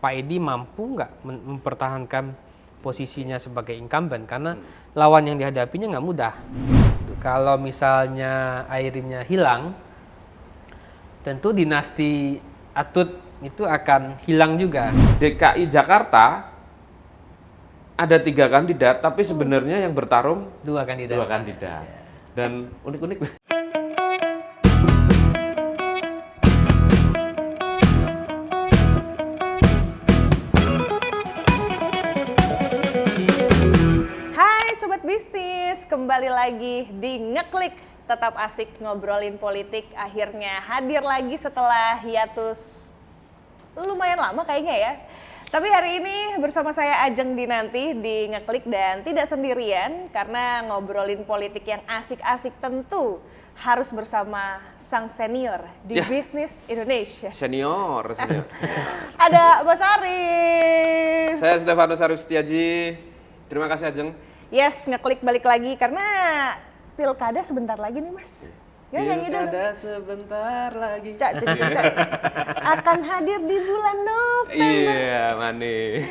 Pak Edi mampu nggak mempertahankan posisinya sebagai incumbent, karena lawan yang dihadapinya nggak mudah. Kalau misalnya Airinnya hilang, tentu dinasti Atut itu akan hilang juga. DKI Jakarta ada 3 kandidat, tapi sebenarnya yang bertarung 2 kandidat. 2 kandidat. Dan unik-unik. Hai Sobat Bisnis, kembali lagi di Ngeklik. Tetap asik ngobrolin politik, akhirnya hadir lagi setelah hiatus lumayan lama kayaknya ya. Tapi hari ini bersama saya Ajeng Dinanti di Ngeklik, dan tidak sendirian karena ngobrolin politik yang asik-asik tentu harus bersama sang senior di bisnis Indonesia. Senior. Ada Mas Aris. Saya Stefanus Arif Setiaji. Terima kasih Ajeng. Yes, Ngeklik balik lagi karena pilkada sebentar lagi nih Mas. Ya, nyanyi dulu. Pilkada sebentar lagi. Cak. Akan hadir di bulan November. Iya, manis.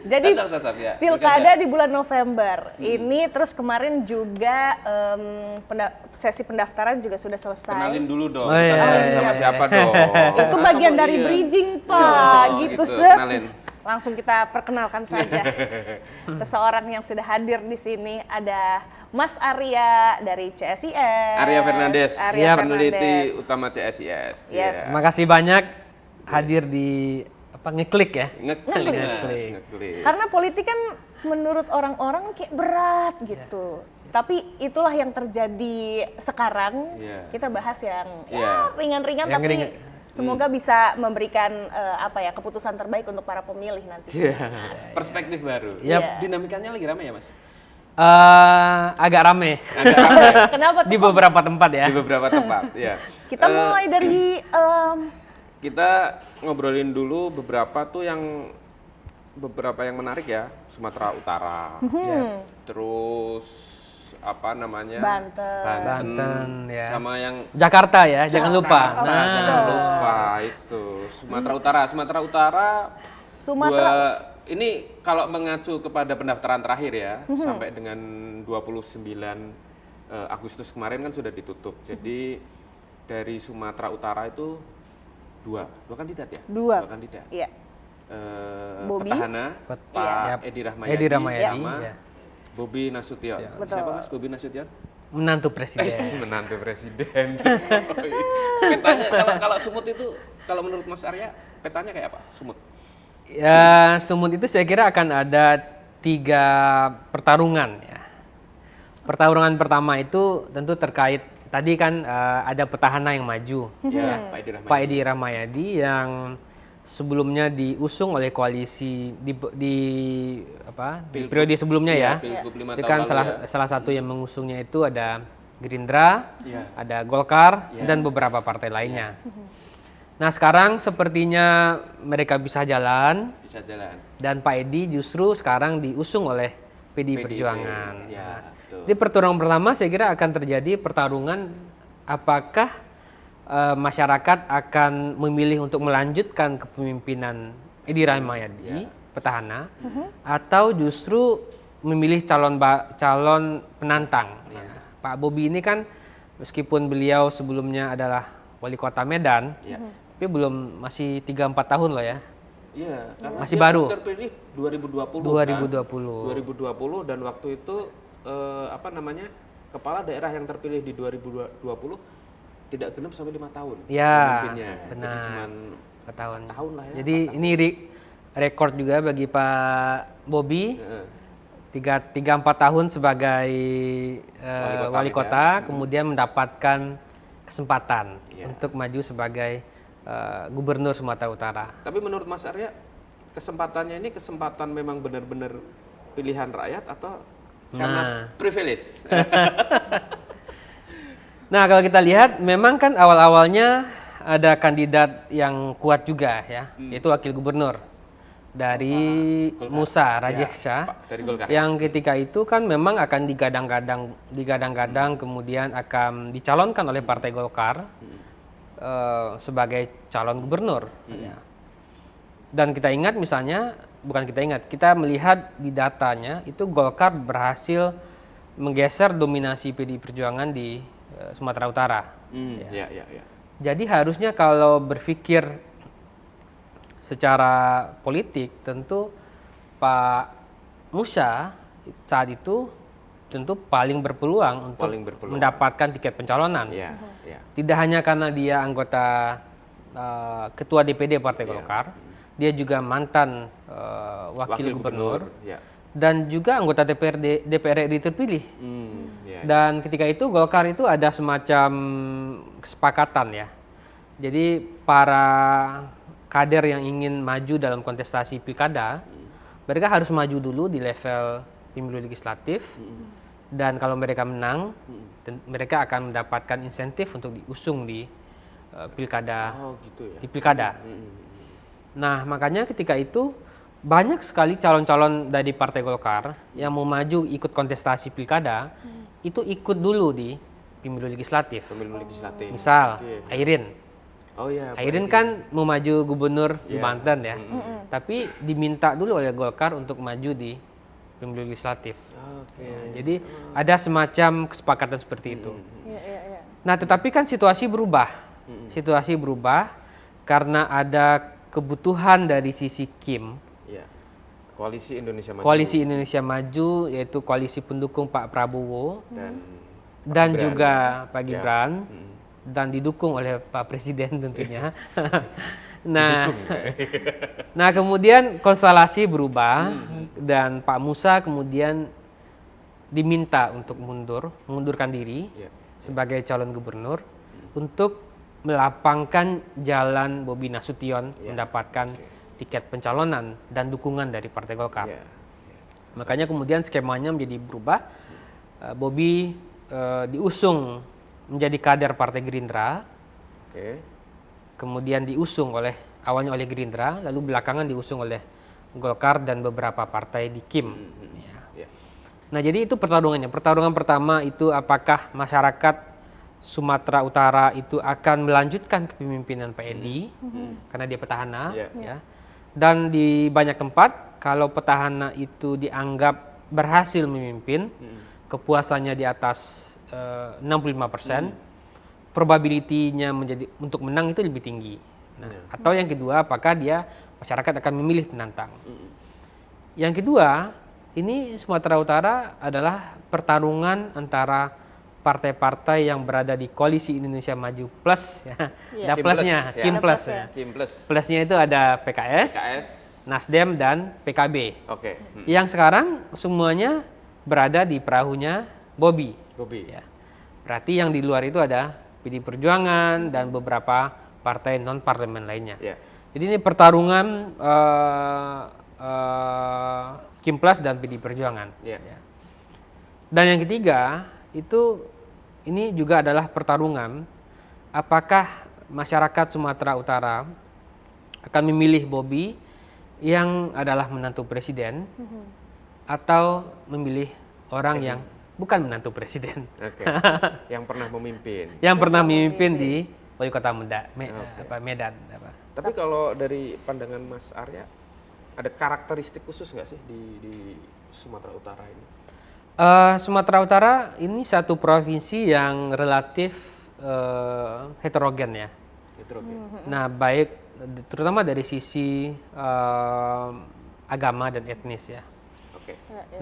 Jadi tetap ya. pilkada di bulan November. Ini terus kemarin juga sesi pendaftaran juga sudah selesai. Kenalin dulu dong. Oh, iya. Kita kenalin sama siapa dong. Itu bagian Oh, dari iya. bridging, Pak. Iya, gitu, gitu. Set. Kenalin. Langsung kita perkenalkan saja. Seseorang yang sudah hadir di sini ada Mas Arya dari CSIS. Arya Fernandes, Arya peneliti Fernandes. utama CSIS. Yes. Terima kasih banyak hadir di Ngeklik ya. Ngeklik. Karena politik kan menurut orang-orang kayak berat gitu. Tapi itulah yang terjadi sekarang. Iya. Kita bahas yang Iya. ringan-ringan, Yang tapi ringan. semoga bisa memberikan keputusan terbaik untuk para pemilih nanti. Iya. Perspektif baru. Yap. Dinamikanya lagi ramai ya, Mas? Agak rame Agak ramai Kenapa tuh? di beberapa tempat ya. di beberapa tempat, ya. Kita mulai dari Kita ngobrolin dulu beberapa yang menarik ya. Sumatera Utara. Terus apa namanya? Banten ya. Sama yang Jakarta ya, jangan lupa. Jakarta, Nah, jangan lupa itu. Sumatera Utara. Ini kalau mengacu kepada pendaftaran terakhir ya, sampai dengan 29 Agustus kemarin kan sudah ditutup. Jadi dari Sumatera Utara itu dua kandidat ya? Dua kandidat. Iya. Bobby. Petahana, Pak Edi Rahmayadi, Edi Rahmayadi, sama ya. Bobi Nasution. Betul. Siapa Mas Bobi Nasution? menantu presiden. Menantu presiden. Petanya kalau Sumut itu, kalau menurut Mas Arya, petanya kayak apa? Sumut. Ya, Sumut itu saya kira akan ada 3 pertarungan ya. Pertarungan pertama itu tentu terkait tadi kan ada petahana yang maju. Ya, Pak Edi Rahmayadi yang sebelumnya diusung oleh koalisi di periode sebelumnya ya. Pilgub 5 Itu tahun kan lalu salah satu yang mengusungnya itu ada Gerindra, Ya. ada Golkar, Ya. dan beberapa partai lainnya. Nah sekarang sepertinya mereka bisa jalan, bisa jalan. dan Pak Edi justru sekarang diusung oleh PDI PDIP. Perjuangan. Ya, betul. Di pertarungan pertama saya kira akan terjadi pertarungan apakah masyarakat akan memilih untuk melanjutkan kepemimpinan Edi Rahmayadi, petahana, atau justru memilih calon penantang. Ya. Pak Bobi ini kan meskipun beliau sebelumnya adalah wali kota Medan, tapi masih 3-4 tahun loh ya. Iya, karena Masih dia baru. terpilih 2020. 2020 dan waktu itu kepala daerah yang terpilih di 2020 tidak genap sampai 5 tahun. Ya, pemimpinnya. benar. Jadi cuman 4 tahun. tahun lah ya. Jadi ini rekor juga bagi Pak Bobi. 3-4 tahun sebagai wali kota, kemudian mendapatkan kesempatan untuk maju sebagai gubernur Sumatera Utara. Tapi menurut Mas Arya, kesempatannya ini kesempatan memang benar-benar pilihan rakyat atau karena privilege? Nah kalau kita lihat memang kan awal-awalnya ada kandidat yang kuat juga ya, yaitu wakil gubernur dari Musa Rajeksya, dari Golkar. yang ketika itu kan memang akan digadang-gadang kemudian akan dicalonkan oleh Partai Golkar sebagai calon gubernur. Ya. Dan kita ingat misalnya, kita melihat di datanya itu Golkar berhasil menggeser dominasi PDI Perjuangan di Sumatera Utara. Ya, ya, ya. Jadi harusnya kalau berpikir secara politik, tentu Pak Musa saat itu tentu paling berpeluang untuk mendapatkan tiket pencalonan. Ya, ya. Tidak hanya karena dia anggota ketua DPD Partai Golkar, dia juga mantan wakil gubernur, ya. Dan juga anggota DPR RI terpilih. Ya, Dan ketika itu Golkar itu ada semacam kesepakatan ya. Jadi para kader yang ingin maju dalam kontestasi pilkada, mereka harus maju dulu di level pemilu legislatif. Dan kalau mereka menang, mereka akan mendapatkan insentif untuk diusung di pilkada. Oh, gitu ya. Di pilkada. Nah, makanya ketika itu banyak sekali calon-calon dari Partai Golkar yang mau maju ikut kontestasi pilkada, itu ikut dulu di pemilu legislatif. Pemilu legislatif. Misal, Airin. Oh ya. Airin kan mau maju gubernur di Banten ya. Tapi diminta dulu oleh Golkar untuk maju di pemilu legislatif. Jadi ada semacam kesepakatan seperti itu. Nah, tetapi kan situasi berubah. Situasi berubah karena ada kebutuhan dari sisi Kim. Koalisi Indonesia Maju. Koalisi Indonesia Maju, yaitu koalisi pendukung Pak Prabowo dan Gibran. juga Pak Gibran, dan didukung oleh Pak Presiden tentunya. Nah kemudian konstelasi berubah dan Pak Musa kemudian diminta untuk mengundurkan diri sebagai calon gubernur untuk melapangkan jalan Bobi Nasution mendapatkan tiket pencalonan dan dukungan dari Partai Golkar. Makanya kemudian skemanya menjadi berubah. Bobi diusung menjadi kader Partai Gerindra. Kemudian diusung awalnya oleh Gerindra, lalu belakangan diusung oleh Golkar dan beberapa partai di Kim. Nah, jadi itu pertarungannya. Pertarungan pertama itu apakah masyarakat Sumatera Utara itu akan melanjutkan kepemimpinan Pak Edi karena dia petahana, ya. Dan di banyak tempat kalau petahana itu dianggap berhasil memimpin, kepuasannya di atas 65%, probability-nya untuk menang itu lebih tinggi. Nah, atau yang kedua, apakah masyarakat akan memilih penantang? Yang kedua, ini Sumatera Utara adalah pertarungan antara partai-partai yang berada di koalisi Indonesia Maju Plus, ya. Ada plusnya, Kim Plus. Ya. Plusnya itu ada PKS, Nasdem, dan PKB. Yang sekarang semuanya berada di perahunya Bobi. Ya. Berarti yang di luar itu ada PDI Perjuangan dan beberapa partai non-parlemen lainnya. Jadi ini pertarungan Kim Plus dan PDI Perjuangan. Ya. Dan yang ketiga, ini juga adalah pertarungan apakah masyarakat Sumatera Utara akan memilih Bobi yang adalah menantu presiden atau memilih orang yang bukan menantu presiden. Yang pernah memimpin. Yang pernah memimpin di wali kota Medan. Tapi kalau dari pandangan Mas Arya, ada karakteristik khusus nggak sih di Sumatera Utara ini? Sumatera Utara ini satu provinsi yang relatif heterogen ya. Nah, baik terutama dari sisi agama dan etnis ya.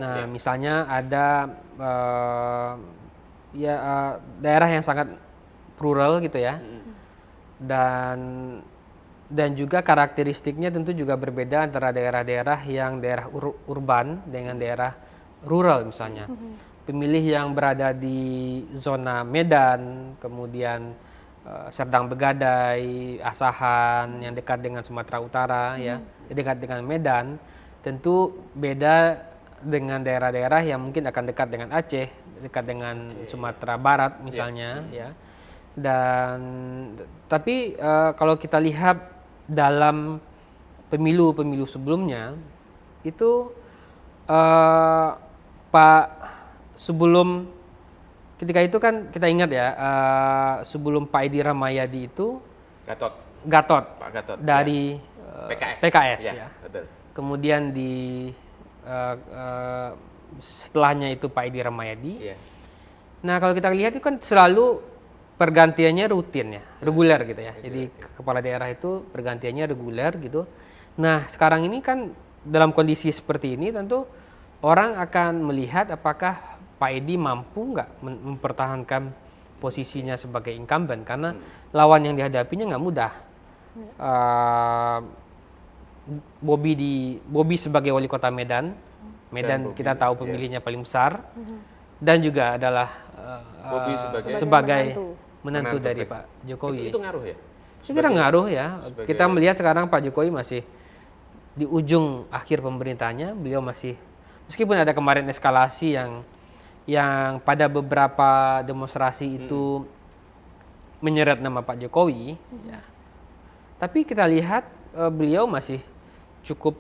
Nah, misalnya ada daerah yang sangat rural gitu ya, dan juga karakteristiknya tentu juga berbeda antara daerah-daerah yang daerah urban dengan daerah rural misalnya. Pemilih yang berada di zona Medan, kemudian Serdang Begadai, Asahan yang dekat dengan Sumatera Utara ya, dekat dengan Medan, tentu beda dengan daerah-daerah yang mungkin akan dekat dengan Aceh, dekat dengan Sumatera Barat misalnya ya. Dan tapi kalau kita lihat dalam pemilu-pemilu sebelumnya itu ketika itu kan kita ingat ya, sebelum Pak Edi Rahmayadi itu Gatot dari PKS. ya. Betul. Kemudian setelahnya itu Pak Edi Rahmayadi. Iya. Nah, kalau kita lihat itu kan selalu pergantiannya rutin ya, reguler gitu ya. Jadi kepala daerah itu pergantiannya reguler gitu. Nah, sekarang ini kan dalam kondisi seperti ini tentu orang akan melihat apakah Pak Edi mampu nggak mempertahankan posisinya sebagai incumbent karena lawan yang dihadapinya nggak mudah. Bobi sebagai wali kota Medan Dan kita Bobi, tahu pemilihnya paling besar, dan juga adalah Bobi sebagai menantu menantu dari Pres- Pak Jokowi. Itu ngaruh ya? Saya kira ngaruh ya. sebagai- Kita melihat sekarang Pak Jokowi masih di ujung akhir pemerintahnya, beliau masih meskipun ada kemarin eskalasi yang pada beberapa demonstrasi itu menyeret nama Pak Jokowi, ya. Tapi kita lihat beliau masih cukup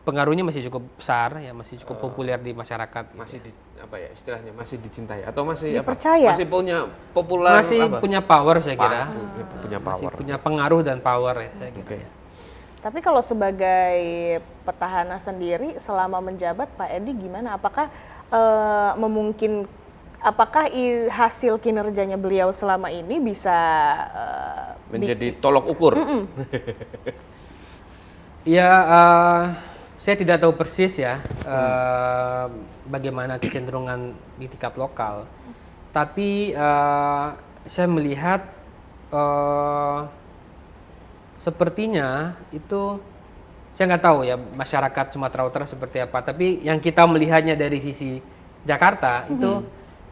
pengaruhnya masih cukup besar ya, masih cukup populer di masyarakat. Masih apa ya istilahnya, masih dicintai atau masih Dipercaya. masih punya populer, Masih punya power saya kira. punya Masih power. punya pengaruh dan power ya saya kira. Oke. Ya. Tapi kalau sebagai petahana sendiri selama menjabat Pak Edi gimana? Apakah hasil kinerjanya beliau selama ini bisa Menjadi tolok ukur. Ya, saya tidak tahu persis ya bagaimana kecenderungan di tingkat lokal. Tapi saya melihat sepertinya itu saya nggak tahu ya masyarakat Sumatera Utara seperti apa. Tapi yang kita melihatnya dari sisi Jakarta itu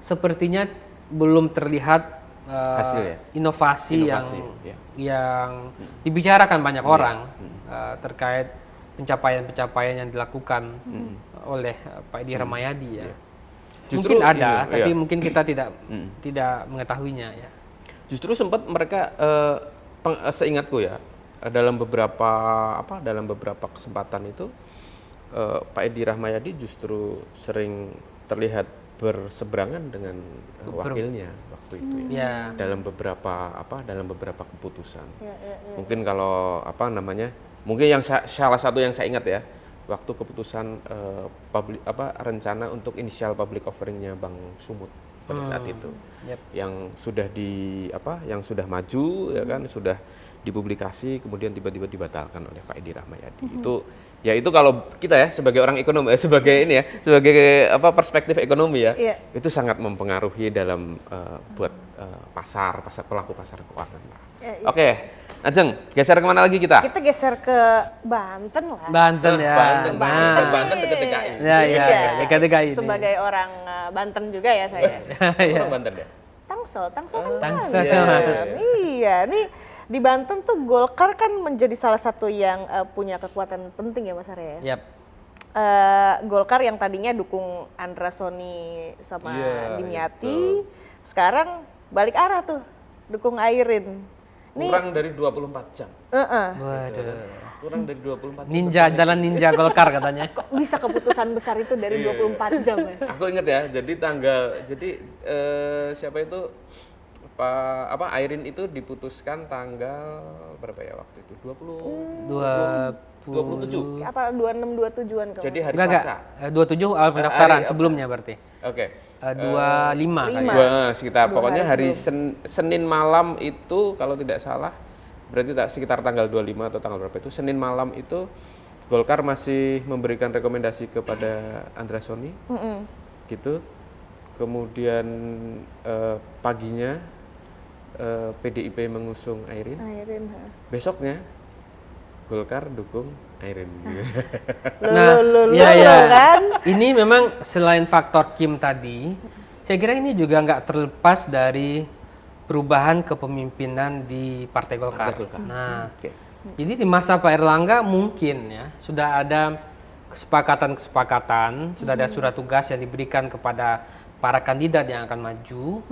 sepertinya belum terlihat Hasil ya? inovasi Inovasi, ya. yang dibicarakan banyak orang terkait pencapaian-pencapaian yang dilakukan oleh Pak Edi Rahmayadi ya. Justru Mungkin ada, ini, tapi iya. mungkin kita tidak mengetahuinya ya. Justru sempat mereka seingatku ya dalam beberapa kesempatan itu Pak Edi Rahmayadi justru sering terlihat berseberangan dengan wakilnya waktu itu ya. Ya. Dalam beberapa keputusan. Ya. Mungkin kalau mungkin yang salah satu yang saya ingat ya waktu keputusan rencana untuk initial public offering-nya Bang Sumut pada saat itu. Yep. Yang sudah maju ya kan, sudah dipublikasi kemudian tiba-tiba dibatalkan oleh Pak Edi Rahmayadi. Itu kalau kita ya sebagai orang ekonomi sebagai perspektif ekonomi ya, Iya. itu sangat mempengaruhi dalam buat pelaku pasar keuangan. Iya. Oke, Ajeng, geser kemana lagi kita? Kita geser ke Banten lah. Banten ya. Banten dekat DKI. Ya, ya, Iya. dekat-dekat ini. Sebagai orang Banten juga ya saya. Ya. Orang Banten ya? Tangsel kan Tangsel. Banten. Iya, nih di Banten tuh Golkar kan menjadi salah satu yang punya kekuatan penting ya Mas Arya ya. Yap. Golkar yang tadinya dukung Andra Soni sama Iya, Dimyati, sekarang balik arah tuh, dukung Airin. Kurang dari 24 jam. Waduh. Kurang dari 24 jam. Jalan ninja Golkar katanya. Kok bisa keputusan besar itu dari 24 jam ya? Aku ingat ya, jadi siapa itu Airin itu diputuskan tanggal berapa ya waktu itu? 27. Apa 26-27-an kalau Jadi hari Enggak, Selasa. 27 awal pendaftaran hari apa? sebelumnya berarti. Oke. 25 kali. Sekitar 2 pokoknya hari hari Senin malam itu kalau tidak salah berarti sekitar tanggal 25 atau tanggal berapa itu Senin malam itu Golkar masih memberikan rekomendasi kepada Andra Soni. Gitu. Kemudian paginya PDIP mengusung Airin. Besoknya Golkar dukung Airin. kan? Ini memang selain faktor Kim tadi, saya kira ini juga nggak terlepas dari perubahan kepemimpinan di Partai Golkar. Nah, jadi di masa Pak Erlangga mungkin ya sudah ada kesepakatan, sudah ada surat tugas yang diberikan kepada para kandidat yang akan maju.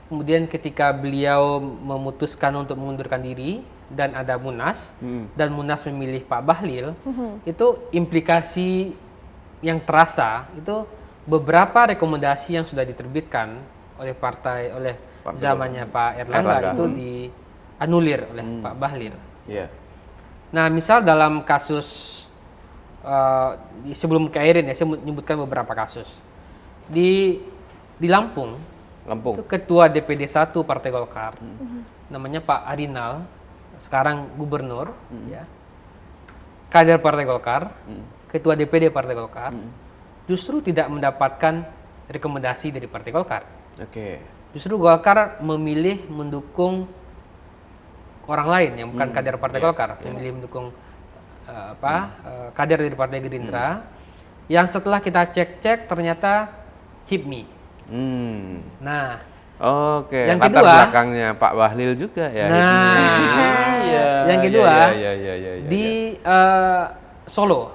Kemudian ketika beliau memutuskan untuk mengundurkan diri dan ada Munas dan Munas memilih Pak Bahlil, itu implikasi yang terasa itu beberapa rekomendasi yang sudah diterbitkan oleh zamannya Pak Erlangga itu dianulir oleh Pak Bahlil. Iya. Nah, misal dalam kasus sebelum ke Airin ya, saya menyebutkan beberapa kasus. Di Lampung, itu ketua DPD 1 Partai Golkar, namanya Pak Arinal, sekarang gubernur, ya, kader Partai Golkar, ketua DPD Partai Golkar, justru tidak mendapatkan rekomendasi dari Partai Golkar. Justru Golkar memilih mendukung orang lain yang bukan kader Partai Golkar, memilih mendukung kader dari Partai Gerindra, yang setelah kita cek-cek ternyata HIPMI. Nah, yang latar kedua, belakangnya Pak Bahlil juga ya. Yang kedua, di Solo,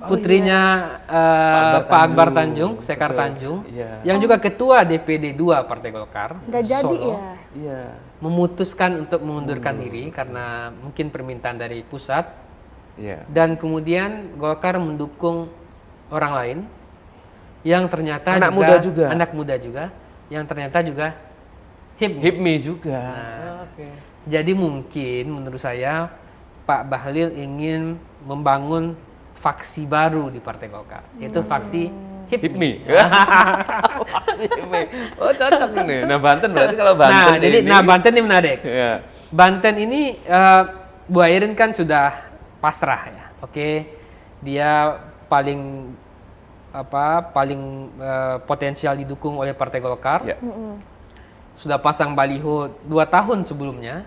putrinya Pak Akbar Tanjung, Sekar Tanjung, yang juga ketua DPD 2 Partai Golkar, Nggak jadi Solo, ya? memutuskan untuk mengundurkan diri karena mungkin permintaan dari pusat, dan kemudian Golkar mendukung orang lain yang ternyata anak muda juga, yang ternyata juga HIPMI juga. Jadi mungkin menurut saya Pak Bahlil ingin membangun faksi baru di Partai Golkar, yaitu faksi HIPMI. Oh, cocok ini. Nah, Banten berarti kalau Banten Banten ini menarik. Banten ini Bu Airin kan sudah pasrah ya. Dia paling potensial didukung oleh Partai Golkar. Sudah pasang baliho 2 tahun sebelumnya.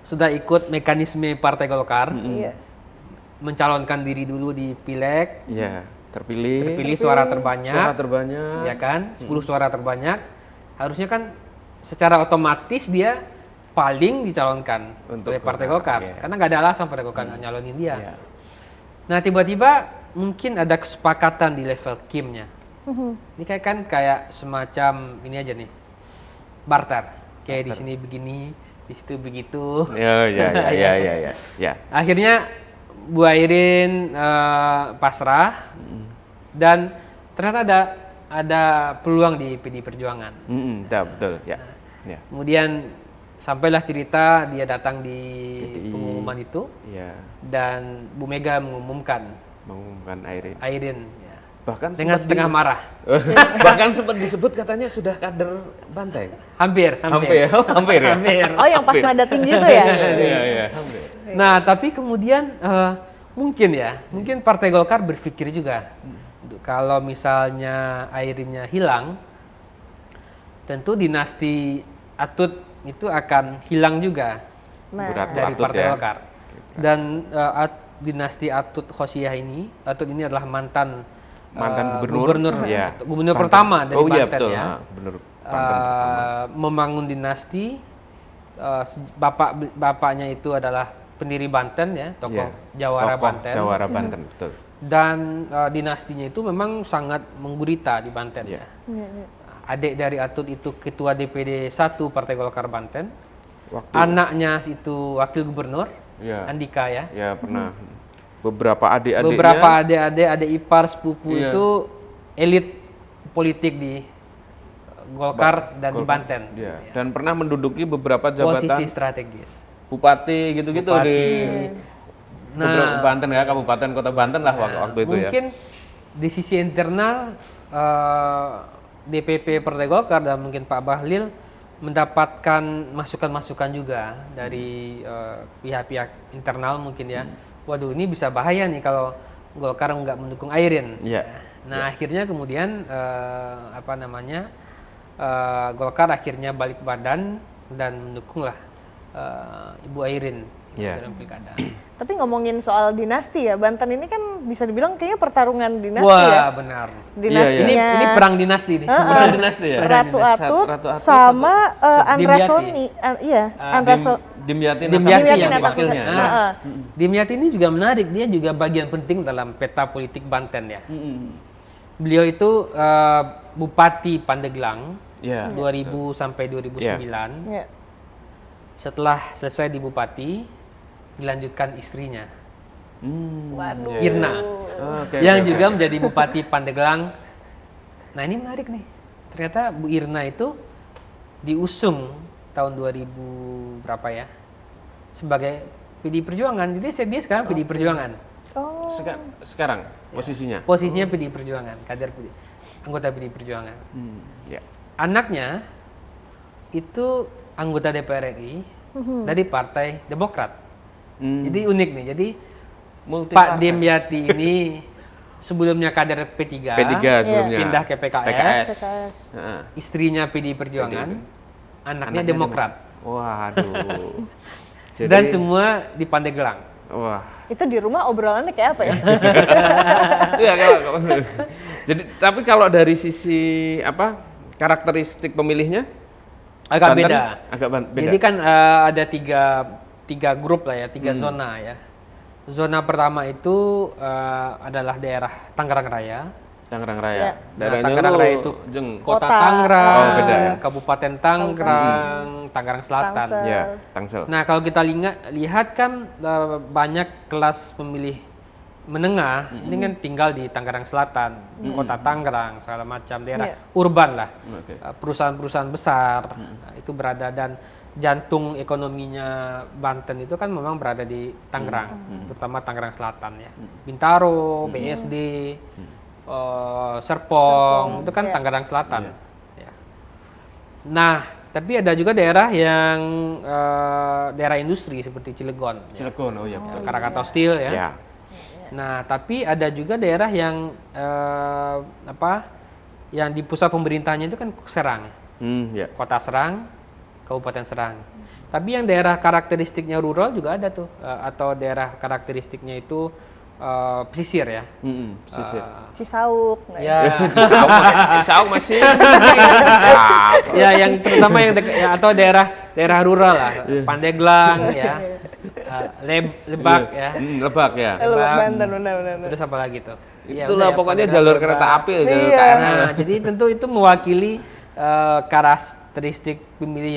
Sudah ikut mekanisme Partai Golkar. Mencalonkan diri dulu di Pileg. Terpilih suara terbanyak. Ya kan? 10 suara terbanyak. Harusnya kan secara otomatis dia paling dicalonkan oleh Partai Golkar. Karena nggak ada alasan Partai Golkar nggak nyalonin dia. Nah, tiba-tiba mungkin ada kesepakatan di level Kimnya. Ini kayak semacam ini aja nih, barter. Kayak di sini begini, di situ begitu. Akhirnya Bu Airin pasrah, dan ternyata ada peluang di PD Perjuangan. Betul. Kemudian sampailah cerita dia datang di pengumuman itu, dan Bu Mega mengumumkan Airin. Bahkan dengan setengah marah. Bahkan sempat disebut katanya sudah kader Banteng. Hampir. Oh, yang pas nadatin gitu ya? Hampir. Nah, tapi kemudian mungkin Partai Golkar berpikir juga, kalau misalnya Airinnya hilang, tentu dinasti Atut itu akan hilang juga dari Partai Golkar. Dan dinasti Atut Khosyah ini, Atut ini adalah mantan gubernur pertama dari Banten, Gubernur Banten pertama. Membangun dinasti, bapaknya itu adalah pendiri Banten ya, tokoh Jawara Banten. Betul. Dan dinastinya itu memang sangat menggurita di Banten ya. Adik dari Atut itu ketua DPD 1 Partai Golkar Banten. Anaknya itu wakil gubernur, Andika ya. Ya, pernah. Beberapa adik-adik ipar sepupu itu elit politik di Golkar dan di Banten. Dan pernah menduduki beberapa jabatan posisi strategis. Bupati gitu-gitu di Banten ya, Kabupaten Kota Banten lah waktu itu ya. Mungkin di sisi internal DPP Partai Golkar dan mungkin Pak Bahlil mendapatkan masukan-masukan juga dari pihak-pihak internal mungkin ya. Waduh, ini bisa bahaya nih kalau Golkar nggak mendukung Airin. Nah, akhirnya kemudian Golkar akhirnya balik badan dan mendukunglah Ibu Airin dalam pilkada. Tapi ngomongin soal dinasti ya, Banten ini kan bisa dibilang kayaknya pertarungan dinasti ya. Wah, benar. Dinastinya. Ini perang dinasti nih. Perang dinasti ya. Ratu Atut sama Andra Soni. Dimyati yang wakilnya. Dimyati ini juga menarik, dia juga bagian penting dalam peta politik Banten ya. Beliau itu Bupati Pandeglang 2000 sampai 2009. Setelah selesai di Bupati, dilanjutkan istrinya, Irna, yang juga menjadi Bupati Pandeglang. Nah, ini menarik nih. Ternyata Bu Irna itu diusung tahun 2000 berapa ya, sebagai PDI Perjuangan. Jadi dia sekarang PDI Perjuangan. Oh. Sekarang posisinya. Posisinya PDI Perjuangan, anggota PDI Perjuangan. Ya. Anaknya itu anggota DPR RI dari Partai Demokrat. Jadi unik nih. Jadi Multi Pak Dimyati ini sebelumnya kader P3, sebelumnya pindah ke PKS. PKS. Heeh. Istrinya PDI Perjuangan, anaknya Demokrat. Waduh. Dan semua di Pandeglang. Wah. Itu di rumah obrolannya kayak apa ya? Iya jadi tapi kalau dari sisi karakteristik pemilihnya Agak Banten beda. agak beda. Jadi kan ada tiga grup lah ya, tiga zona ya. Zona pertama itu adalah daerah Tangerang Raya. Tangerang Raya. Ya. Nah, Tangerang Raya itu Kota Kota. Tangerang, Oh, beda ya. Kabupaten Tangerang, Tangerang Selatan. Tangsel. Ya, Tangsel. Nah, kalau kita lihat kan banyak kelas pemilih menengah ini kan tinggal di Tangerang Selatan, Kota Tangerang, segala macam daerah urban lah. Oke. Perusahaan-perusahaan besar nah, itu berada dan jantung ekonominya Banten itu kan memang berada di Tangerang, terutama Tangerang Selatan ya. Bintaro, BSD, Serpong, itu kan Tangerang Selatan. Ya. Nah, tapi ada juga daerah yang daerah industri seperti Cilegon, Cilegon, oh iya betul. Krakatau Steel ya. Ya. Nah, tapi ada juga daerah yang yang di pusat pemerintahnya itu kan Serang, Ya. Kota Serang, Kabupaten Serang. Tapi yang daerah karakteristiknya rural juga ada tuh, atau daerah karakteristiknya itu pesisir ya. Pesisir. Cisauk. nggak Ya, Cisauk masih. ya yang terutama yang atau daerah rural lah, Pandeglang ya, Lebak ya. Lebak ya. Lebak Banten, benar. Terus apa lagi tuh? Ya, Itulah udah ya, pokoknya Pandeglang, jalur Lebak. kereta api, jalur Iya. KRL. Nah, jadi tentu itu mewakili karakteristik pemilih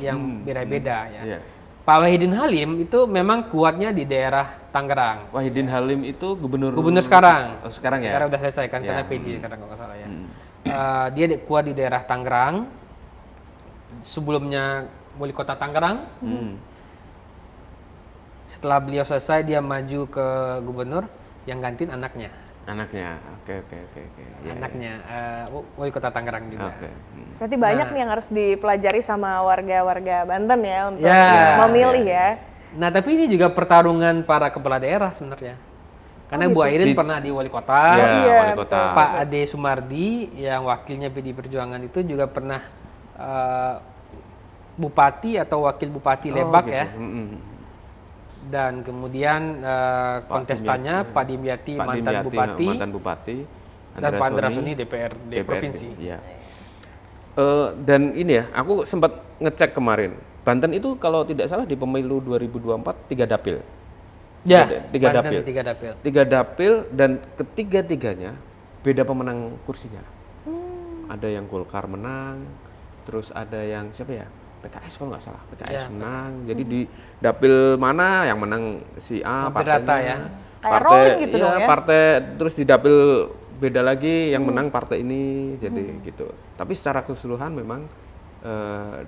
yang beda-beda ya. Iya. Pak Wahidin Halim itu memang kuatnya di daerah Tangerang. Wahidin Halim itu gubernur Sekarang. Oh, sekarang ya. Sekarang udah selesai kan Ya. karena PJ sekarang kalau nggak salah ya. Dia kuat di daerah Tangerang. Sebelumnya wali kota Tangerang. Setelah beliau selesai dia maju ke gubernur yang gantiin anaknya. Anaknya. Oke. Ya, Anaknya wali kota Tangerang ya. juga. Oke. Berarti banyak nih yang harus dipelajari sama warga-warga Banten ya untuk Ya. memilih ya. Nah, tapi ini juga pertarungan para kepala daerah sebenarnya. Karena Bu Airin pernah di wali kota. Ya, iya, wali kota. Pak Ade Sumardi yang wakilnya PDI Perjuangan itu juga pernah bupati atau wakil bupati Lebak gitu. ya. Dan kemudian kontestannya Pak Dimyati mantan bupati dan Pak Andra Soni DPRD provinsi. Ya. Dan ini ya, aku sempat ngecek kemarin. Banten itu kalau tidak salah di pemilu 2024 3 dapil. Ya, Tiga Banten dapil. 3 dapil. 3 dapil dan ketiga-tiganya beda pemenang kursinya. Ada yang Golkar menang, terus ada yang siapa ya? PKS kalau nggak salah, PKS Ya. menang. Jadi di dapil mana yang menang si A Hampir partainya. rata ya. Kayak rolling gitu dong ya. Partai terus di dapil beda lagi yang menang partai ini, jadi gitu. Tapi secara keseluruhan memang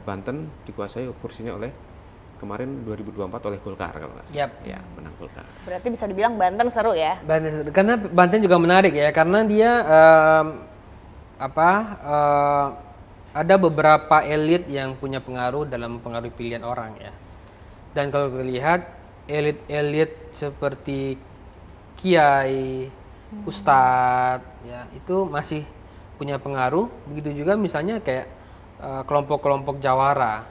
Banten dikuasai kursinya oleh kemarin 2024 oleh Golkar kalau nggak salah. Yap. Ya, menang Golkar. Berarti bisa dibilang Banten seru ya. Karena Banten juga menarik ya, karena dia ada beberapa elit yang punya pengaruh dalam pengaruh pilihan orang ya. Dan kalau kita lihat elit-elit seperti kiai, ustadz, ya itu masih punya pengaruh. Begitu juga misalnya kayak kelompok-kelompok jawara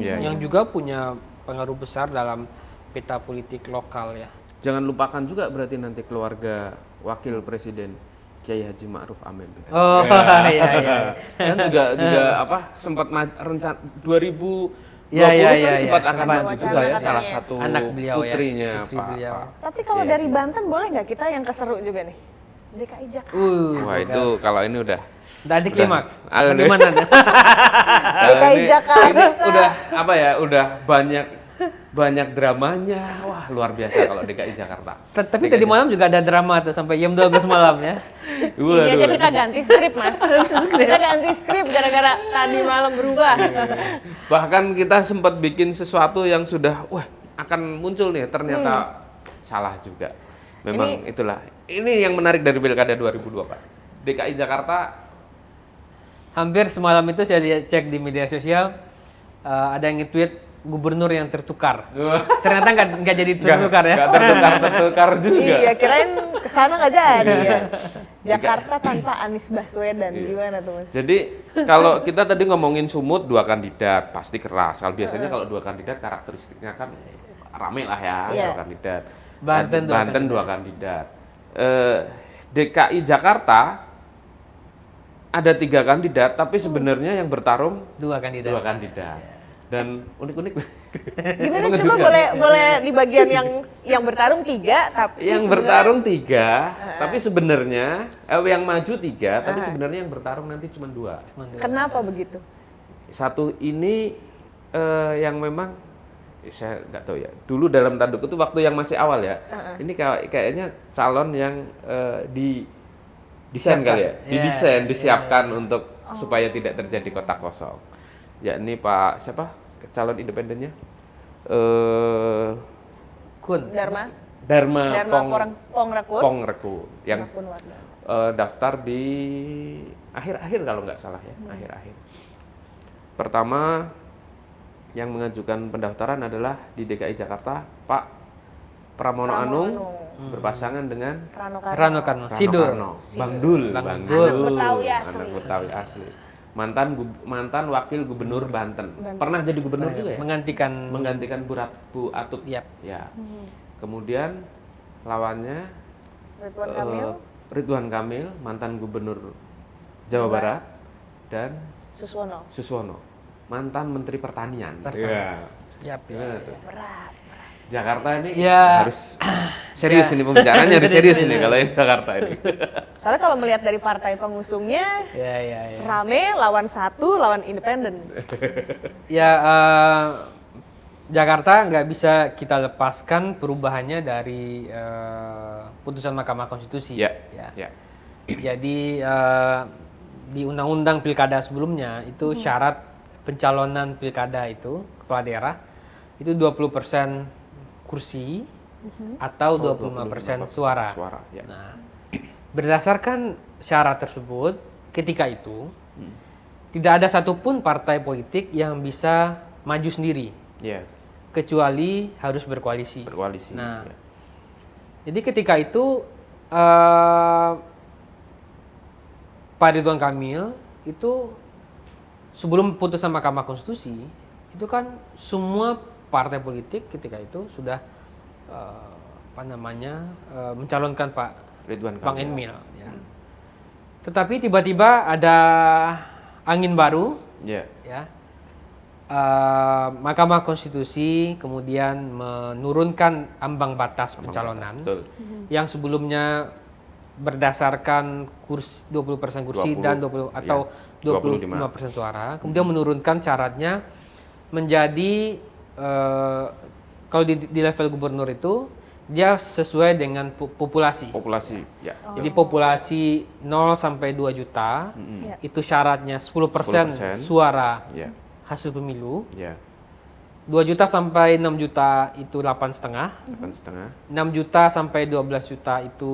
yang juga punya pengaruh besar dalam peta politik lokal ya. Jangan lupakan juga berarti nanti keluarga wakil presiden Kiai Haji Ma'ruf Amin. Oh iya. Kan juga sempat rencana 2020 Iya, sempat iya. akan Sempat maju juga ya katanya. salah satu Anak beliau ya, putrinya putri Pak. beliau. Tapi kalau dari Banten boleh nggak kita yang keseru juga nih? DKI Jakarta. Wah itu kalau ini udah Udah di klimaks. Udah. Bagaimana? kalau DKI ini Jakarta. udah udah banyak dramanya. Wah luar biasa kalau DKI Jakarta. Tapi tadi malam juga ada drama tuh sampai jam 12 malam ya. Iya aja kita ganti skrip mas. Kita ganti skrip gara-gara tadi malam berubah. Bahkan kita sempat bikin sesuatu yang sudah akan muncul nih ternyata salah juga. Memang itulah. Ini yang menarik dari Pilkada 2002, Pak. DKI Jakarta Hampir semalam itu saya cek di media sosial, ada yang nge-tweet gubernur yang tertukar. Ternyata nggak jadi tertukar ya. Nggak tertukar juga. Iya, kirain kesana nggak jadi ya. Jakarta tanpa Anies Baswedan, gimana tuh Mas? Jadi kalau kita tadi ngomongin Sumut 2 kandidat pasti keras. Kalau biasanya kalau 2 kandidat karakteristiknya kan rame lah ya, Iya. 2 kandidat. Banten 2 kandidat. DKI Jakarta ada 3 kandidat, tapi sebenarnya yang bertarung 2 kandidat. 2 kandidat. Dan unik-unik. Gimana coba boleh di bagian yang bertarung 3 tapi Yang sebenarnya- bertarung 3, tapi sebenarnya yang maju 3, tapi sebenarnya yang bertarung nanti cuma 2. Kenapa begitu? Satu ini yang memang saya nggak tahu ya. Dulu dalam tanda kutip waktu yang masih awal ya. Ini kayaknya calon yang desain kali ya. Didesain, disiapkan untuk supaya tidak terjadi kotak kosong. Yakni Pak siapa? Calon independennya? Kun. Dharma Pongrekun. Pongrekun yang Siapapun warna. daftar di akhir-akhir kalau nggak salah ya, akhir-akhir. Pertama yang mengajukan pendaftaran adalah di DKI Jakarta Pak Pramono Anung berpasangan dengan Rano Karno. Sidul. Karno. Bang Dul. Bang Dul. Anak Betawi asli. Anak Betawi asli. Mantan wakil gubernur Banten. Pernah jadi gubernur juga ya? Menggantikan Bu Atut. Yap. Ya. Kemudian lawannya Ridwan Kamil, Ridwan Kamil, mantan gubernur Jawa Barat, dan Suswono. mantan Menteri Pertanian. Yap. Gimana tuh? Berat. Jakarta ini Ya. harus serius ini pembicaraannya, harus serius ini kalau yang Jakarta ini. Soalnya kalau melihat dari partai pengusungnya, Ya. rame lawan satu, lawan independen. Ya, Jakarta nggak bisa kita lepaskan perubahannya dari putusan Mahkamah Konstitusi. Ya. Jadi di Undang-Undang Pilkada sebelumnya itu syarat pencalonan pilkada itu kepala daerah itu 20% kursi atau 25% suara. Ya. Nah, berdasarkan syarat tersebut, ketika itu tidak ada satupun partai politik yang bisa maju sendiri, Ya. kecuali harus berkoalisi. Berkoalisi. Nah, Ya. jadi ketika itu Pak Ridwan Kamil itu sebelum putusan Mahkamah Konstitusi itu kan semua partai politik ketika itu sudah mencalonkan Pak Ridwan Bang Kamil. Emil. Ya. Tetapi tiba-tiba ada angin baru, Ya. ya. Mahkamah Konstitusi kemudian menurunkan ambang batas pencalonan Betul. yang sebelumnya berdasarkan kursi 20% kursi 20, dan 20 atau ya, 25% suara, kemudian menurunkan syaratnya menjadi kalau di level gubernur itu dia sesuai dengan populasi. Populasi. Ya. Jadi populasi 0 sampai 2 juta Ya. itu syaratnya 10% 10%. suara Ya. hasil pemilu. Ya. 2 juta sampai 6 juta itu 8,5. 8,5. 6 juta sampai 12 juta itu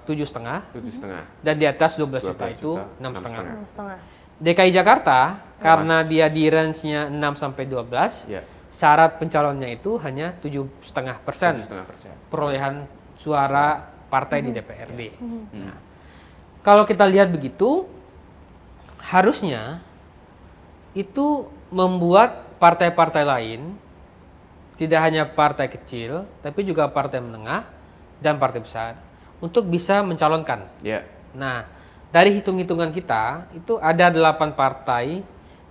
7,5. 7,5. Dan di atas 12 juta 12 itu juta, 6,5. 6,5. DKI Jakarta karena dia di range-nya 6 sampai 12, Ya. syarat pencalonnya itu hanya 7,5% 7,5%. perolehan suara partai di DPRD. Nah, kalau kita lihat begitu, harusnya itu membuat partai-partai lain, tidak hanya partai kecil, tapi juga partai menengah dan partai besar, untuk bisa mencalonkan. Ya. Nah, dari hitung-hitungan kita, itu ada 8 partai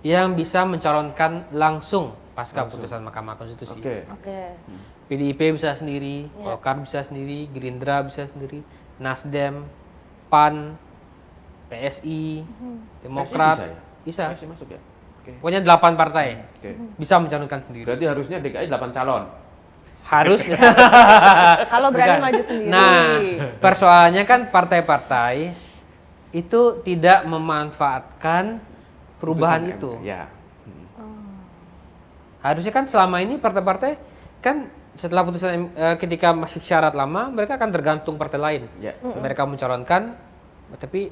yang bisa mencalonkan langsung pasca putusan Mahkamah Konstitusi. Oke. Oke. PDIP bisa sendiri, Golkar bisa sendiri, Gerindra bisa sendiri, Nasdem, PAN, PSI, Demokrat, PSI bisa. Masih masuk ya? Oke. Pokoknya 8 partai Oke. bisa mencalonkan sendiri. Berarti harusnya DKI 8 calon. Harus. Kalau berani Bukan. maju sendiri. Nah, persoalannya kan partai-partai itu tidak memanfaatkan perubahan Putusan itu. MK. Ya. Harusnya kan selama ini partai-partai kan setelah putusan ketika masih syarat lama, mereka akan tergantung partai lain. Ya. Mereka mencalonkan, tapi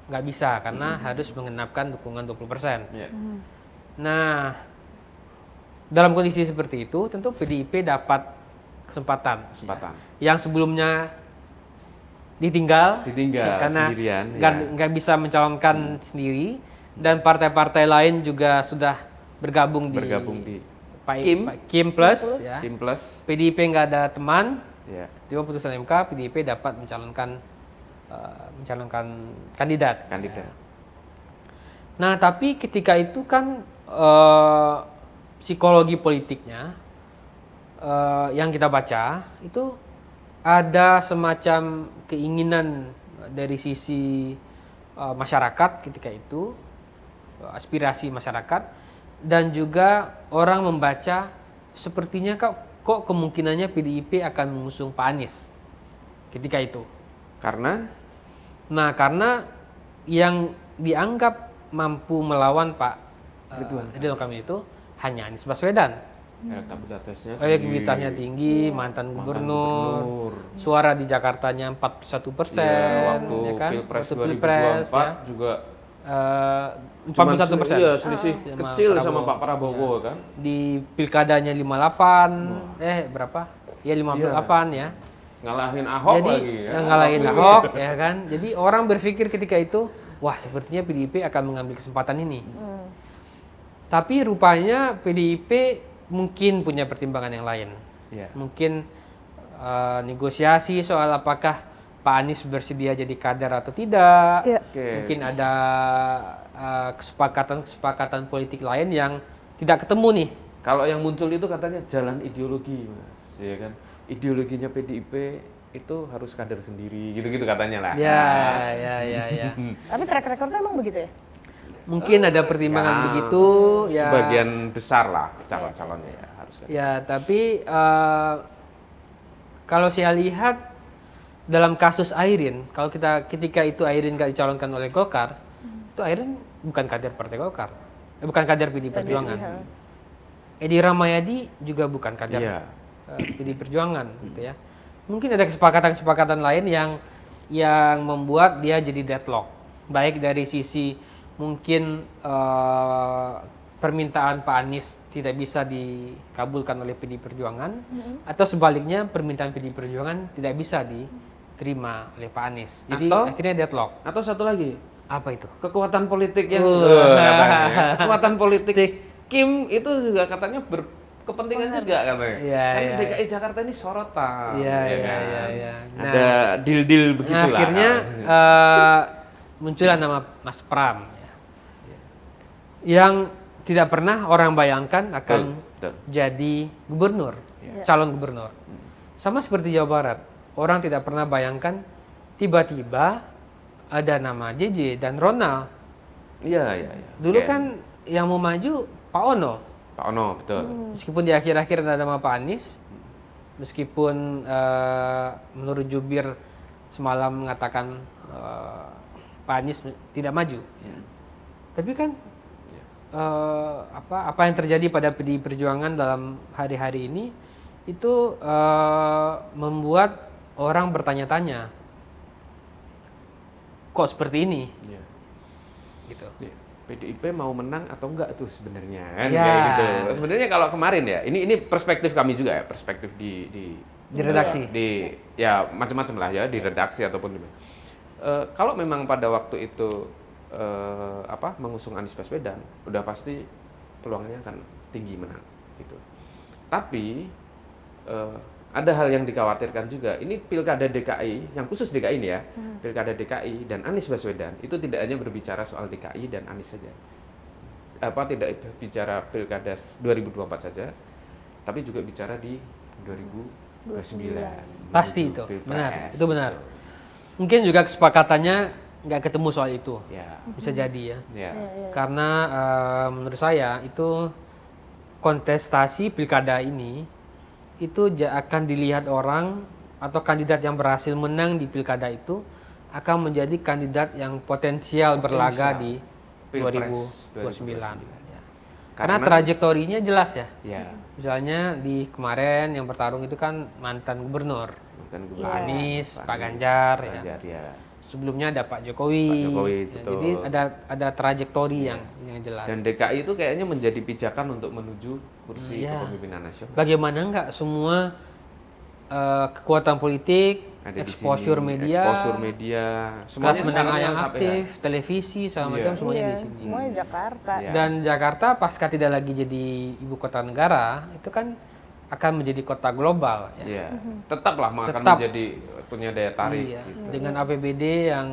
nggak bisa karena harus mengenapkan dukungan 20%. Ya. Nah, dalam kondisi seperti itu, tentu PDIP dapat kesempatan. Yang sebelumnya ditinggal karena sendirian, nggak bisa mencalonkan sendiri, dan partai-partai lain juga sudah bergabung di Kim Plus. Ya. Kim Plus. PDIP nggak ada teman. Ya. Di bawah putusan MK, PDIP dapat mencalonkan kandidat. Nah, tapi ketika itu kan psikologi politiknya yang kita baca itu ada semacam keinginan dari sisi masyarakat ketika itu, aspirasi masyarakat, dan juga orang membaca sepertinya kok kemungkinannya PDIP akan mengusung Pak Anies ketika itu. Karena yang dianggap mampu melawan Pak Ridwan Kamil itu hanya Anies Baswedan. Elektabilitasnya tinggi, mantan gubernur, suara di Jakartanya 41%, waktu ya kan? Pilpres Waktu 2024 ya. juga 41%. Iya, selisih kecil sama Pak Prabowo kan. Di pilkadanya 58, berapa? Ya 58 ya. Ngalahin Ahok Jadi, lagi ya. ngalahin Ahok ya kan. Jadi orang berpikir ketika itu, wah sepertinya PDIP akan mengambil kesempatan ini. Tapi rupanya PDIP mungkin punya pertimbangan yang lain. Ya. Mungkin negosiasi soal apakah Pak Anies bersedia jadi kader atau tidak. Ya. Mungkin ada kesepakatan politik lain yang tidak ketemu nih. Kalau yang muncul itu katanya jalan ideologi, Mas. Ya kan? Ideologinya PDIP itu harus kader sendiri, gitu-gitu katanya lah. Ya. Tapi track recordnya emang begitu ya? Mungkin ada pertimbangan begitu. Ya. Sebagian besar lah calon-calonnya ya harus. Ya, tapi kalau saya lihat dalam kasus Airin, kalau ketika itu Airin nggak dicalonkan oleh Golkar, itu Airin bukan kader Partai Golkar, bukan kader PD Perjuangan. Edi Rahmayadi juga bukan kader PD Perjuangan, gitu ya. Mungkin ada kesepakatan lain yang membuat dia jadi deadlock, baik dari sisi mungkin permintaan Pak Anies tidak bisa dikabulkan oleh PD Perjuangan, atau sebaliknya permintaan PD Perjuangan tidak bisa diterima oleh Pak Anies. Jadi akhirnya deadlock. Atau satu lagi, apa itu? kekuatan politik yang katanya. Kekuatan politik Kim itu juga katanya berkepentingan juga katanya. Karena DKI Jakarta ini sorotan. Iya. Ada deal-deal begitulah. Nah, akhirnya muncullah nama Mas Pram yang tidak pernah orang bayangkan akan jadi gubernur, calon gubernur. Sama seperti Jawa Barat, orang tidak pernah bayangkan tiba-tiba ada nama JJ dan Ronald. Iya. Dulu kan yang mau maju Pak Ono. Pak Ono, betul. Meskipun di akhir-akhir ada nama Pak Anies, meskipun menurut jubir semalam mengatakan Pak Anies tidak maju. Tapi kan apa yang terjadi pada PDI Perjuangan dalam hari-hari ini itu membuat orang bertanya-tanya, kok seperti ini? Gitu. PDIP mau menang atau enggak tuh sebenarnya kan kayak gitu. Sebenarnya kalau kemarin ya, ini perspektif kami juga ya, perspektif di redaksi. Ya macam-macam lah ya di redaksi ataupun di kalau memang pada waktu itu mengusung Anies Baswedan, udah pasti peluangnya akan tinggi menang gitu. Tapi ada hal yang dikhawatirkan juga. Ini pilkada DKI, yang khusus DKI ini ya, pilkada DKI dan Anies Baswedan itu tidak hanya berbicara soal DKI dan Anies saja. Tidak bicara pilkada 2024 saja, tapi juga bicara di 2029. Pasti itu, benar. Itu benar. Mungkin juga kesepakatannya nggak ketemu soal itu, bisa jadi ya. Karena menurut saya itu kontestasi pilkada ini itu akan dilihat orang atau kandidat yang berhasil menang di pilkada itu akan menjadi kandidat yang potensial berlaga di 2029. Ya. Karena trajektorinya jelas ya. Ya, Misalnya di kemarin yang bertarung itu kan mantan gubernur, bukan Pak gubernur. Anies, Pak Pak Ganjar, ya. Ganjar, ya. Sebelumnya ada Pak Jokowi. Pak Jokowi, Ya, betul. jadi ada trajektori yang jelas. Dan DKI itu kayaknya menjadi pijakan untuk menuju kursi Iya. kepemimpinan nasional. Bagaimana nggak semua kekuatan politik, Ada di exposure sini, media, exposure media, kelas semuanya menengah sangat yang lengkap ya. aktif, televisi segala macam Iya. semuanya Iya, di sini. semuanya Jakarta. Iya. Dan Jakarta pasca tidak lagi jadi ibu kota negara, itu kan akan menjadi kota global ya. Iya, tetaplah akan Tetap. menjadi punya daya tarik. Iya. Gitu. Dengan APBD yang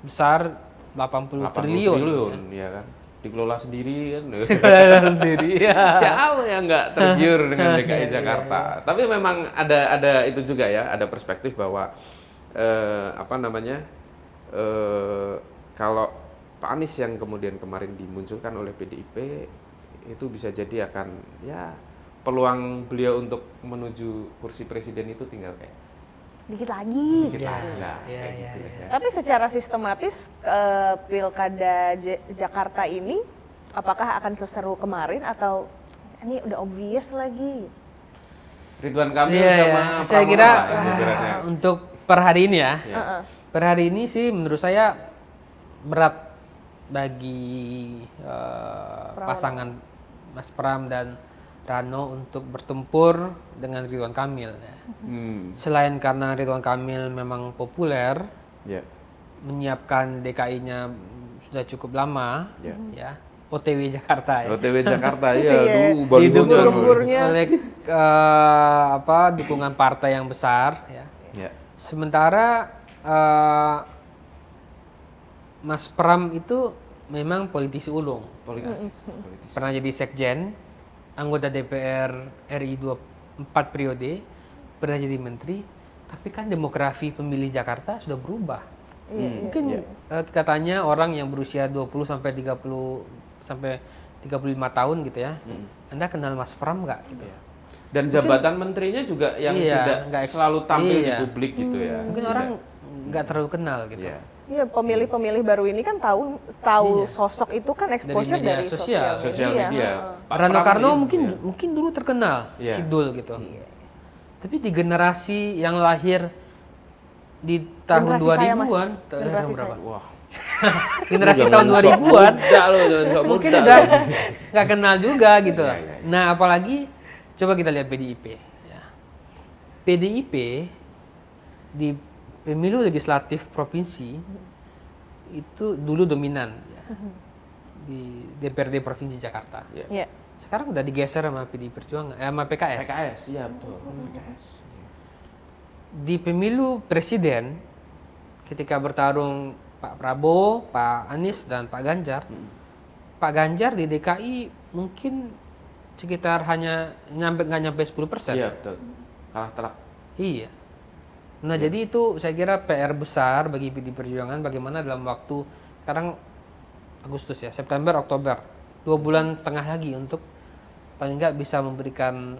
besar 80 triliun. ya kan. Dikelola sendiri kan. Sendiri ya. Siapa yang nggak tergiur dengan DKI Jakarta? Tapi memang ada itu juga ya, ada perspektif bahwa kalau Pak Anies yang kemudian kemarin dimunculkan oleh PDIP itu bisa jadi akan ya peluang beliau untuk menuju kursi presiden itu tinggal kayak Dikit lagi. dikit Ya, lagi lah, ya, kayak ya, gitu ya. ya. Tapi secara sistematis pilkada Jakarta ini apakah akan seseru kemarin atau ini udah obvious lagi? Ridwan Kamil Iya, sama ya. Saya Pramono kira lah, ibaratnya. untuk per hari ini ya. Ya. Per hari ini sih menurut saya berat bagi pasangan Mas Pram dan Rano untuk bertempur dengan Ridwan Kamil. Ya. Selain karena Ridwan Kamil memang populer, Ya. menyiapkan DKI-nya sudah cukup lama, Ya. ya. OTW Jakarta ya. OTW Jakarta ya, Iya. dulu Didukung Gembur-gemburnya. oleh dukungan partai yang besar ya. Ya. Sementara Mas Pram itu memang politisi ulung. Politisi. Pernah jadi sekjen, anggota DPR RI 4 periode, pernah jadi menteri, tapi kan demografi pemilih Jakarta sudah berubah. Mungkin kita tanya orang yang berusia 20 sampai 30 sampai 35 tahun gitu ya. Anda kenal Mas Pram nggak gitu ya? Dan jabatan menterinya juga yang Iya, nggak tidak selalu tampil iya. di publik gitu ya. Mungkin orang nggak terlalu kenal gitu. Iya. Iya, pemilih-pemilih baru ini kan tahu sosok itu kan exposure media dari sosial. Sosial media. Pak Rano Pram Karno ini, mungkin ya. mungkin dulu terkenal, Iya. Sidul gitu. Tapi di generasi yang lahir di tahun Generasi saya, Mas. 2000-an, Generasi berapa? saya. Wah. Generasi Jangan tahun sok 2000-an muda loh, jangan sok mungkin muda udah loh. nggak kenal juga gitu. Iya, iya, iya. Nah, apalagi coba kita lihat PDIP. Ya. PDIP di pemilu legislatif provinsi itu dulu dominan ya, di DPRD Provinsi Jakarta. Iya. Iya. Sekarang udah digeser sama PD Perjuangan, sama PKS. PKS, iya betul. PKS. Di pemilu presiden, ketika bertarung Pak Prabowo, Pak Anies, dan Pak Ganjar, Pak Ganjar di DKI mungkin sekitar hanya nggak nyampe 10%. Iya betul. Kalah telak. Iya. Nah, jadi itu saya kira PR besar bagi PD Perjuangan bagaimana dalam waktu sekarang Agustus ya, September, Oktober, 2 bulan setengah lagi untuk paling nggak bisa memberikan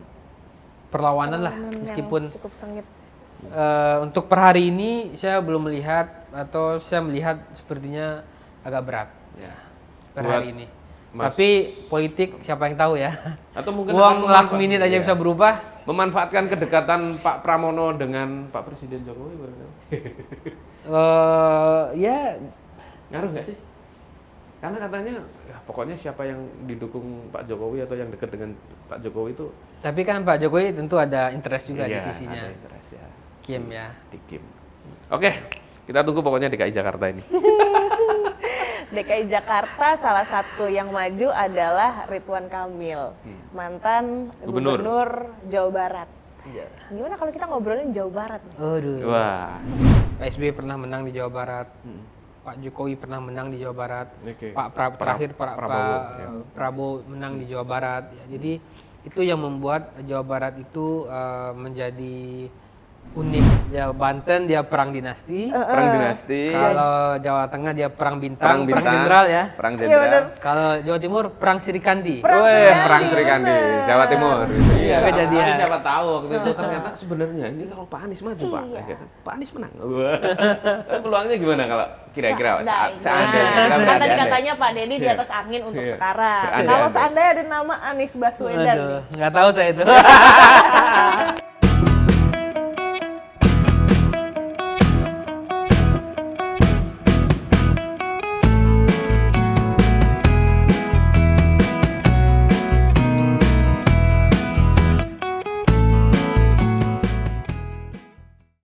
perlawanan lah, Yang meskipun cukup sengit. untuk per hari ini saya belum melihat atau saya melihat sepertinya agak berat ya per Buat hari ini. Mas- Tapi politik siapa yang tahu ya. Atau mungkin Uang akan last minute aja iya. bisa berubah. Memanfaatkan kedekatan Pak Pramono dengan Pak Presiden Jokowi barangkali. Ya Ngaruh nggak sih? Karena katanya ya pokoknya siapa yang didukung Pak Jokowi atau yang dekat dengan Pak Jokowi itu tapi kan Pak Jokowi tentu ada interest juga di iya, sisinya. ada interest ya. Kim ya. Di Kim. Oke, kita tunggu pokoknya DKI Jakarta ini. DKI Jakarta salah satu yang maju adalah Ridwan Kamil, mantan Gubernur. Gubernur Jawa Barat. Iya. Gimana kalau kita ngobrolin Jawa Barat nih? Aduh. Wah. Pak SBY pernah menang di Jawa Barat. Pak Jokowi pernah menang di Jawa Barat. Oke. Pak terakhir Pak Prabowo, ya. Prabowo menang di Jawa Barat. Ya, jadi itu yang membuat Jawa Barat itu menjadi unik. Jawa Banten dia perang dinasti. Perang dinasti, Kalau Jawa Tengah dia perang perang bintang, bintang, jenderal ya. perang Iya, jenderal. bener. Kalau Jawa Timur perang Sirikandi. Perang Weh, Srikandi, perang Srikandi, bener. Jawa Timur. Iya, kejadian. Tapi siapa tahu waktu itu ternyata sebenarnya ini kalau Pak Anies maju Pak, Iya. akhirnya Pak Anies menang. Wah. Peluangnya gimana kalau kira-kira saat Seandainya. seandainya? Kita Kan tadi berandai-andai. katanya Pak Dedi di Iya. atas angin untuk Iya. sekarang. Berandai-andai. Kalau seandainya ada nama Anies Baswedan nih. Aduh, nggak tahu saya itu.